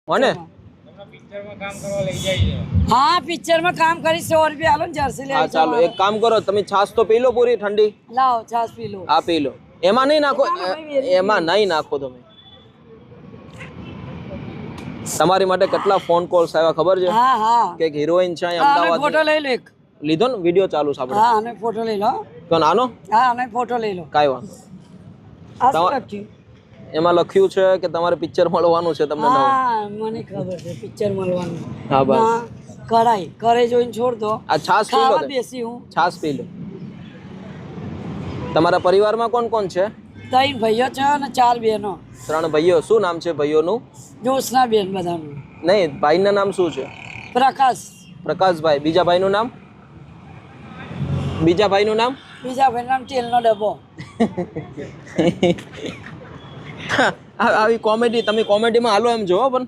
હોને હા પિક્ચર માં કામ કરી 100 રૂપિયા આલો ને જર્સી લે હા ચાલો એક કામ કરો તમે છાશ તો પી લો પૂરી ઠંડી લાવો છાસ પી લો આ પી લો એમાં નહીં નાખો એમાં નહીં નાખો તમે તમારી માટે કેટલા ફોન કોલ્સ આવ્યા ખબર છે હા હા કે હિરોઈન છે અહીં હા અમે અમદાવાદ ફોટો લઈ લો એક લીધો ને વિડિયો ચાલુ છે આપણે હા અમે ફોટો લઈ લો તો નાનો હા અમે ફોટો લઈ લો કાંઈ વાંધો આ શું લખ્યું એમાં લખ્યું છે કે તમારે પિક્ચર મળવાનું છે તમને નવું હા મને ખબર છે પિક્ચર મળવાનું હા બસ ના કરાઈ કરે જોઈને છોડ દો આ છાશ પી લો ખાવા બેસી હું છાશ પી લો તમારા પરિવારમાં કોણ કોણ છે 3 ભાઈઓ છે અને 4 બહેનો 3 ભાઈઓ શું નામ છે ભાઈઓનું જોશના બેન બધાનું નહીં ભાઈના નામ શું છે પ્રકાશ પ્રકાશભાઈ બીજા ભાઈનું નામ બીજા ભાઈનું નામ તેલનો ડબ્બો આવી કોમેડી તમે કોમેડીમાં હાલો એમ જોવો પણ